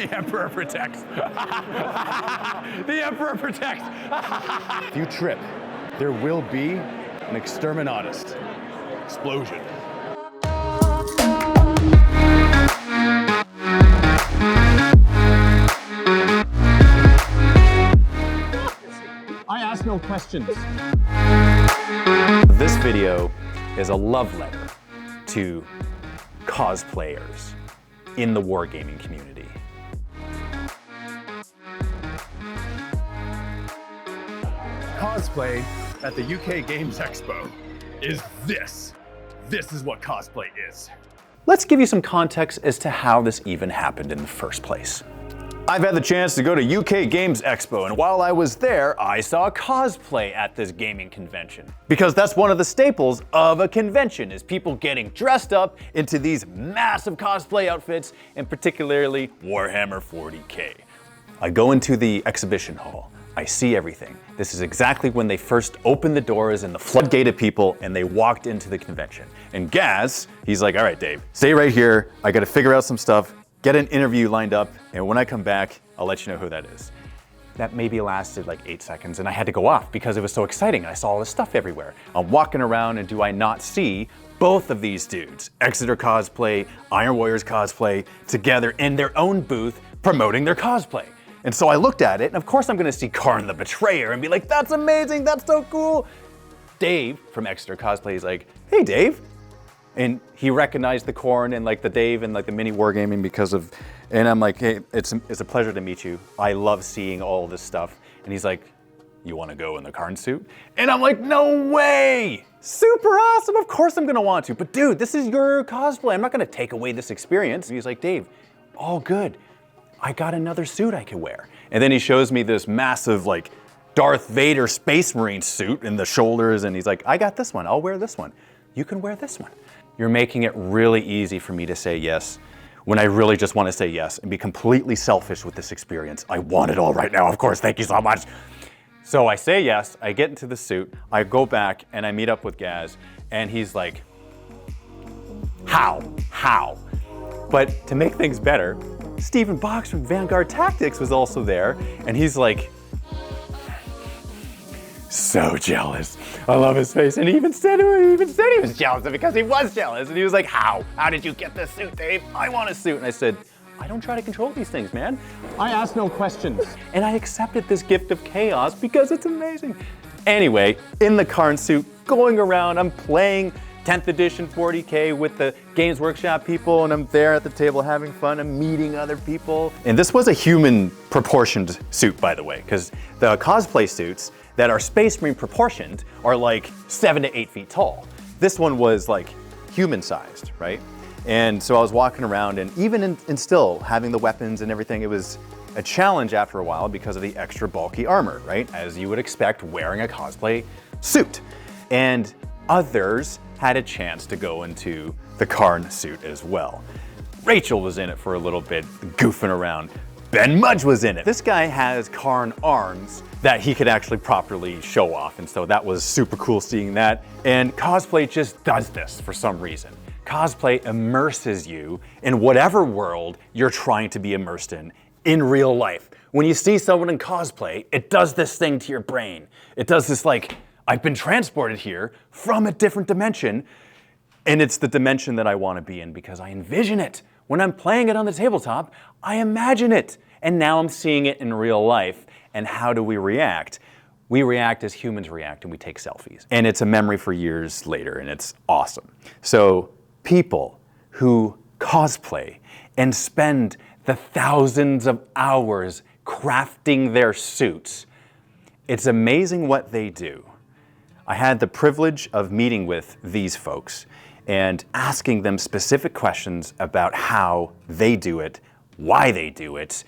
The Emperor protects. The Emperor protects. If you trip, there will be an exterminatus. Explosion. I ask no questions. This video is a love letter to cosplayers in the wargaming community. Cosplay at the UK Games Expo is this. This is what cosplay is. Let's give you some context as to how this even happened in the first place. I've had the chance to go to UK Games Expo, and while I was there, I saw cosplay at this gaming convention. Because that's one of the staples of a convention, is people getting dressed up into these massive cosplay outfits, and particularly Warhammer 40K. I go into the exhibition hall. I see everything. This is exactly when they first opened the doors and the floodgate of people, and they walked into the convention. And Gaz, he's like, all right, Dave, stay right here. I gotta figure out some stuff, get an interview lined up, and when I come back, I'll let you know who that is. That maybe lasted like 8 seconds, and I had to go off because it was so exciting. I saw all this stuff everywhere. I'm walking around, and do I not see both of these dudes, Exeter Cosplay, Iron Warriors Cosplay, together in their own booth promoting their cosplay. And so I looked at it, and of course I'm gonna see Khârn the Betrayer and be like, that's amazing, that's so cool. Dave from Exeter Cosplay is like, hey Dave. And he recognized the Khârn and like the Dave and like the MiniWarGaming because of, and I'm like, hey, it's a pleasure to meet you. I love seeing all this stuff. And he's like, you wanna go in the Khârn suit? And I'm like, no way! Super awesome, of course I'm gonna want to. But dude, this is your cosplay. I'm not gonna take away this experience. And he's like, Dave, all good. I got another suit I could wear. And then he shows me this massive like Darth Vader Space Marine suit in the shoulders, and he's like, I got this one, I'll wear this one. You can wear this one. You're making it really easy for me to say yes when I really just want to say yes and be completely selfish with this experience. I want it all right now, of course, thank you so much. So I say yes, I get into the suit, I go back and I meet up with Gaz, and he's like, how? But to make things better, Stephen Box from Vanguard Tactics was also there, and he's like, so jealous. I love his face, and he even said he was jealous because he was jealous, and he was like, how? How did you get this suit, Dave? I want a suit. And I said, I don't try to control these things, man. I ask no questions. And I accepted this gift of chaos because it's amazing. Anyway, in the Khârn suit, going around, I'm playing 10th edition 40K with the Games Workshop people, and I'm there at the table having fun, I'm meeting other people. And this was a human proportioned suit, by the way, because the cosplay suits that are Space Marine proportioned are like 7 to 8 feet tall. This one was like human sized, right? And so I was walking around, and even in still having the weapons and everything, it was a challenge after a while because of the extra bulky armor, right? As you would expect wearing a cosplay suit. And others had a chance to go into the Khârn suit as well. Rachel was in it for a little bit, goofing around. Ben Mudge was in it. This guy has Khârn arms that he could actually properly show off, and so that was super cool seeing that. And cosplay just does this for some reason. Cosplay immerses you in whatever world you're trying to be immersed in real life. When you see someone in cosplay, it does this thing to your brain. It does this like, I've been transported here from a different dimension, and it's the dimension that I want to be in because I envision it. When I'm playing it on the tabletop, I imagine it, and now I'm seeing it in real life. And how do we react? We react as humans react, and we take selfies. And it's a memory for years later, and it's awesome. So people who cosplay and spend the thousands of hours crafting their suits, it's amazing what they do. I had the privilege of meeting with these folks and asking them specific questions about how they do it, why they do it,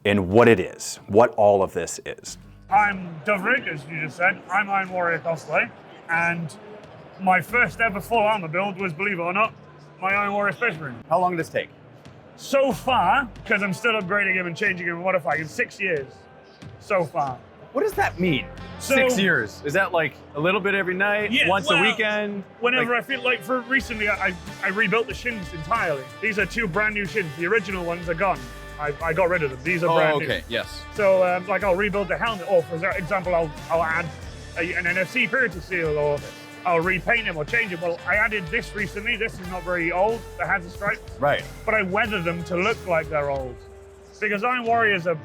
and what it is, what all of this is. I'm Dovrig, as you just said. I'm Iron Warrior Cosplay, and my first ever full armor build was, believe it or not, my Iron Warrior Space Marine. How long did this take? So far, because I'm still upgrading him and changing him and modifying him, 6 years. So far. What does that mean? So, 6 years? Is that like a little bit every night, yeah, once a weekend? Whenever like, I feel like, for recently, I rebuilt the shins entirely. These are 2 brand new shins. The original ones are gone. I got rid of them. These are brand new. Okay, yes. So like I'll rebuild the helmet, or for example, I'll add an NFC purity seal, or I'll repaint him or change him. Well, I added this recently. This is not very old. That has the stripes. Right. But I weather them to look like they're old. Because Iron Warriors are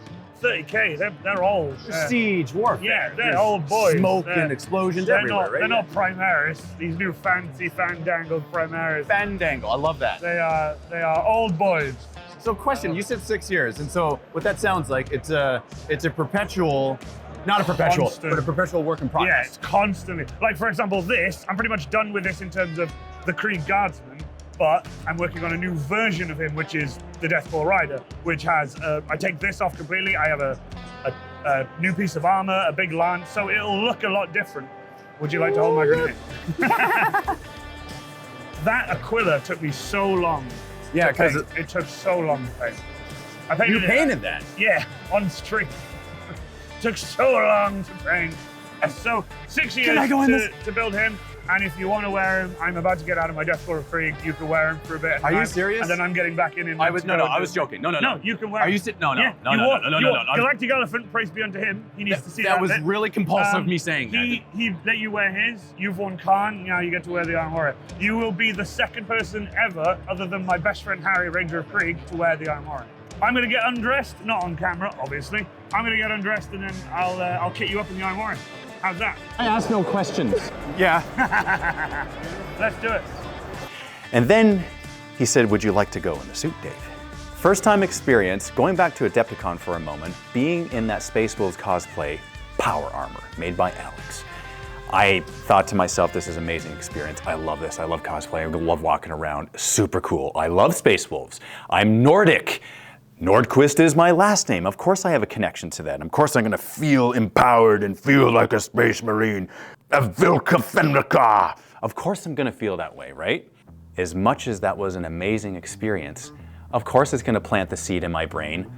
30K. They're old. Siege, warfare. Yeah, they're old boys. Smoke and explosions they're everywhere, not, right? They're not Primaris. These new fancy fandangled Primaris. Fandango, I love that. They are old boys. So question, you said 6 years, and so what that sounds like, it's a perpetual, not a perpetual, Constant. but a perpetual work in Yeah, progress. it's constantly. Like for example, this, I'm pretty much done with this in terms of the Krieg Guardsman, but I'm working on a new version of him, which is the Deathcore Rider, which has, I take this off completely, I have a new piece of armor, a big lance, so it'll look a lot different. Would you like to hold my grenade? That Aquila took me so long. Yeah, because It took so long to paint. I painted you it- painted that. Yeah, on stream. Took so long to paint. So 6 years I go in this? to build him. And if you want to wear him, I'm about to get out of my Deathcore Krieg. You can wear him for a bit. of Are you time, serious? And then I'm getting back in. I was joking. No. No, you can wear Are him. you no. Yeah, No. Galactic Elephant, praise be unto him. He needs to see that. That was bit. really compulsive me saying that. He let you wear his. You've worn Khârn. Now you get to wear the Iron Warrior. You will be the second person ever, other than my best friend Harry, Ranger of Krieg, to wear the Iron Warrior. I'm going to get undressed, not on camera, obviously. I'm going to get undressed and then I'll kit you up in the Iron Warrior. How's that? I ask no questions. Yeah. Let's do it. And then he said, would you like to go in the suit, Dave? First time experience, going back to Adepticon for a moment, being in that Space Wolves cosplay power armor made by Alex. I thought to myself, this is an amazing experience. I love this. I love cosplay. I love walking around. Super cool. I love Space Wolves. I'm Nordic. Nordquist is my last name. Of course I have a connection to that. Of course I'm gonna feel empowered and feel like a space marine. A Vilka Fenrika. Of course I'm gonna feel that way, right? As much as that was an amazing experience, of course it's gonna plant the seed in my brain.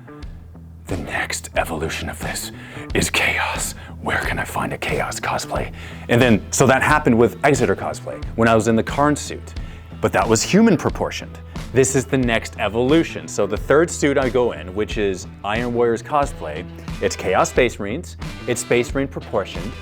The next evolution of this is chaos. Where can I find a chaos cosplay? And then, so that happened with Exeter cosplay when I was in the Khârn suit, but that was human proportioned. This is the next evolution. So the third suit I go in, which is Iron Warriors cosplay, it's Chaos Space Marines, it's Space Marine proportioned.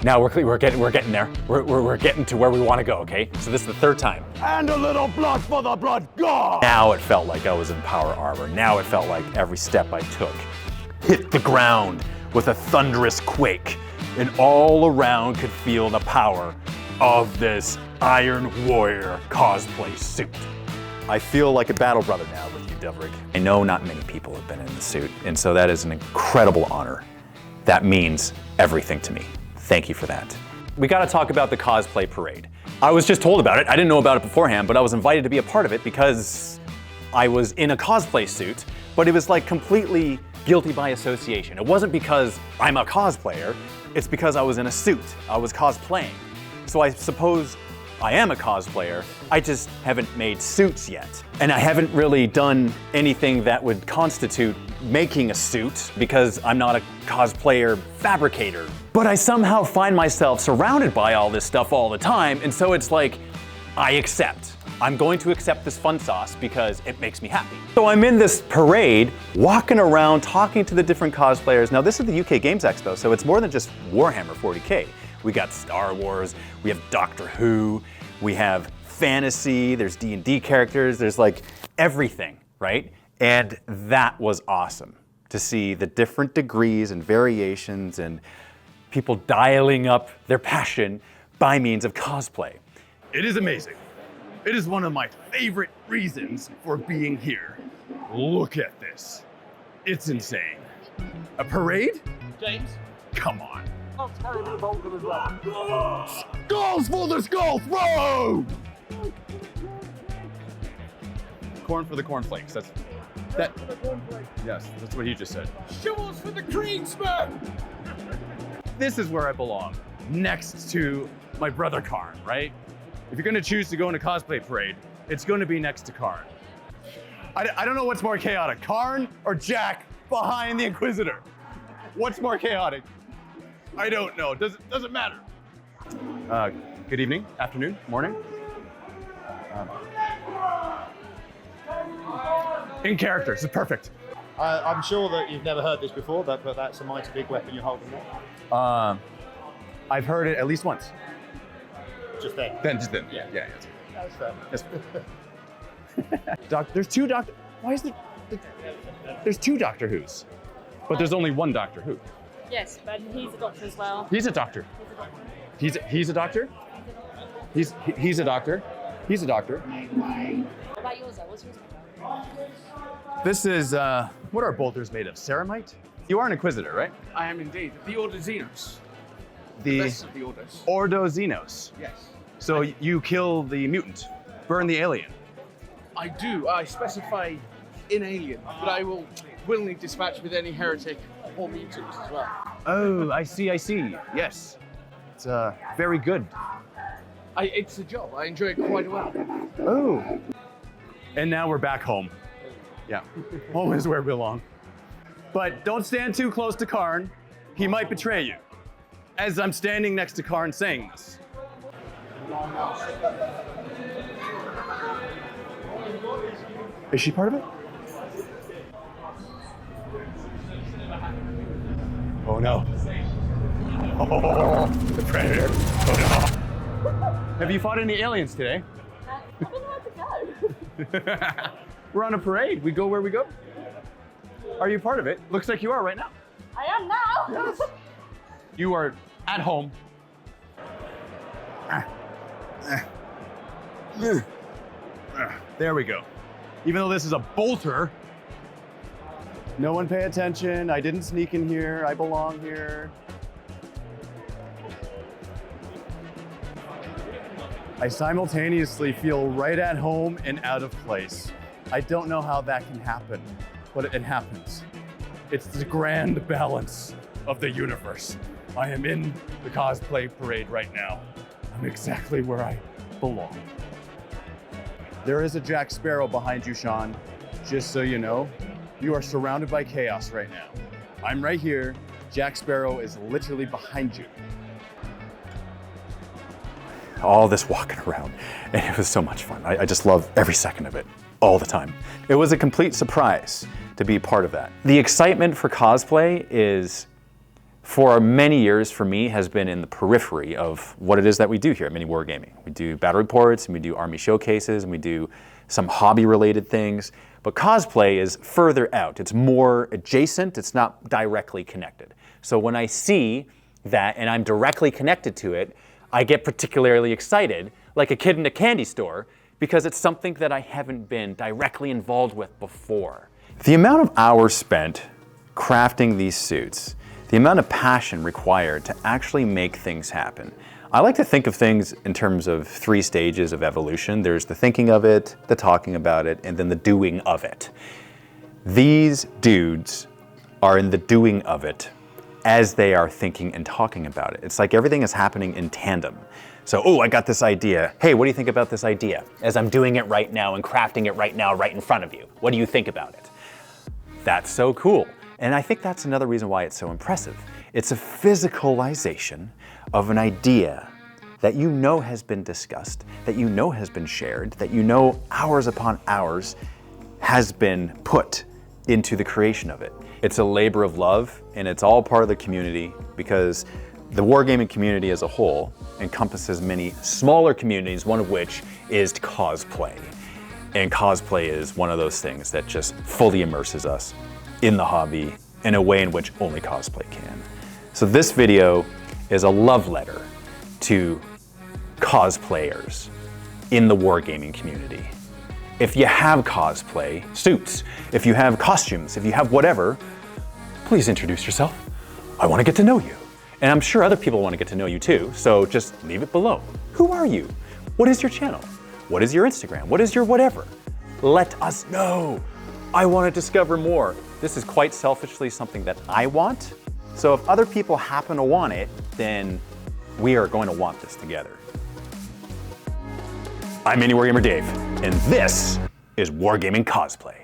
Now we're getting there. We're getting to where we want to go, okay? So this is the third time. And a little blood for the blood god! Now it felt like I was in power armor. Now it felt like every step I took hit the ground with a thunderous quake, and all around could feel the power of this Iron Warrior cosplay suit. I feel like a battle brother now with you, Deverick. I know not many people have been in the suit, and so that is an incredible honor. That means everything to me. Thank you for that. We gotta talk about the cosplay parade. I was just told about it. I didn't know about it beforehand, but I was invited to be a part of it because I was in a cosplay suit, but it was like completely guilty by association. It wasn't because I'm a cosplayer, it's because I was in a suit. I was cosplaying. So I suppose I am a cosplayer, I just haven't made suits yet. And I haven't really done anything that would constitute making a suit because I'm not a cosplayer fabricator. But I somehow find myself surrounded by all this stuff all the time, and so it's like, I accept. I'm going to accept this fun sauce because it makes me happy. So I'm in this parade, walking around, talking to the different cosplayers. Now this is the UK Games Expo, so it's more than just Warhammer 40K. We got Star Wars, we have Doctor Who, we have fantasy, there's D&D characters, there's like everything, right? And that was awesome to see the different degrees and variations and people dialing up their passion by means of cosplay. It is amazing. It is one of my favorite reasons for being here. Look at this. It's insane. A parade? James? Come on. Not terribly vulgar as well. Skulls for the skull throw! Corn for the cornflakes. Yes, that's what he just said. Shovels for the Kriegsman! This is where I belong, next to my brother Khârn, right? If you're gonna choose to go in a cosplay parade, it's gonna be next to Khârn. I don't know what's more chaotic, Khârn or Jack behind the Inquisitor? What's more chaotic? I don't know, doesn't matter. Good evening, afternoon, morning. In character, this is perfect. I'm sure that you've never heard this before, but that's a mighty big weapon you're holding there. I've heard it at least once. Just then. Just then. Yeah. That's fair. There's two Doctor. Why is there? There's two Doctor Who's, but there's only one Doctor Who. Yes, but he's a doctor as well. He's a doctor. He's a doctor. He's a doctor. He's a doctor. What about yours though? What's yours about? This is what are bolters made of? Ceramite? You are an Inquisitor, right? I am indeed. The Order Xenos. The Best of the Orders. Ordo Xenos. Yes. So you kill the mutant, burn the alien. I do. I specify in alien, but I will willingly dispatch with any heretic or mutant as well. Oh, I see. Yes. It's very good. It's a job. I enjoy it quite well. Oh. And now we're back home. Yeah. Home is where we belong. But don't stand too close to Khârn. He might betray you. As I'm standing next to Khârn saying this. Is she part of it? Oh no. Oh, the predator. Oh no. Have you fought any aliens today? I don't know where to go. We're on a parade. We go where we go. Are you part of it? Looks like you are right now. I am now. Yes. You are at home. There we go. Even though this is a bolter, no one pay attention. I didn't sneak in here. I belong here. I simultaneously feel right at home and out of place. I don't know how that can happen, but it happens. It's the grand balance of the universe. I am in the cosplay parade right now. I'm exactly where I belong. There is a Jack Sparrow behind you, Sean. Just so you know, you are surrounded by chaos right now. I'm right here. Jack Sparrow is literally behind you. All this walking around, and it was so much fun. I just love every second of it, all the time. It was a complete surprise to be part of that. The excitement for cosplay is, for many years for me, has been in the periphery of what it is that we do here at MiniWarGaming. We do battle reports, and we do army showcases, and we do some hobby-related things, but cosplay is further out. It's more adjacent, it's not directly connected. So when I see that and I'm directly connected to it, I get particularly excited, like a kid in a candy store, because it's something that I haven't been directly involved with before. The amount of hours spent crafting these suits, the amount of passion required to actually make things happen. I like to think of things in terms of 3 stages of evolution. There's the thinking of it, the talking about it, and then the doing of it. These dudes are in the doing of it as they are thinking and talking about it. It's like everything is happening in tandem. So, oh, I got this idea. Hey, what do you think about this idea? As I'm doing it right now and crafting it right now, right in front of you. What do you think about it? That's so cool. And I think that's another reason why it's so impressive. It's a physicalization of an idea that you know has been discussed, that you know has been shared, that you know hours upon hours has been put into the creation of it. It's a labor of love, and it's all part of the community, because the wargaming community as a whole encompasses many smaller communities, one of which is cosplay. And cosplay is one of those things that just fully immerses us in the hobby in a way in which only cosplay can. So this video is a love letter to cosplayers in the wargaming community. If you have cosplay suits, if you have costumes, if you have whatever, please introduce yourself. I want to get to know you. And I'm sure other people want to get to know you too, so just leave it below. Who are you? What is your channel? What is your Instagram? What is your whatever? Let us know. I want to discover more. This is quite selfishly something that I want. So if other people happen to want it, then we are going to want this together. I'm MiniWarGamer Dave, and this is Wargaming Cosplay.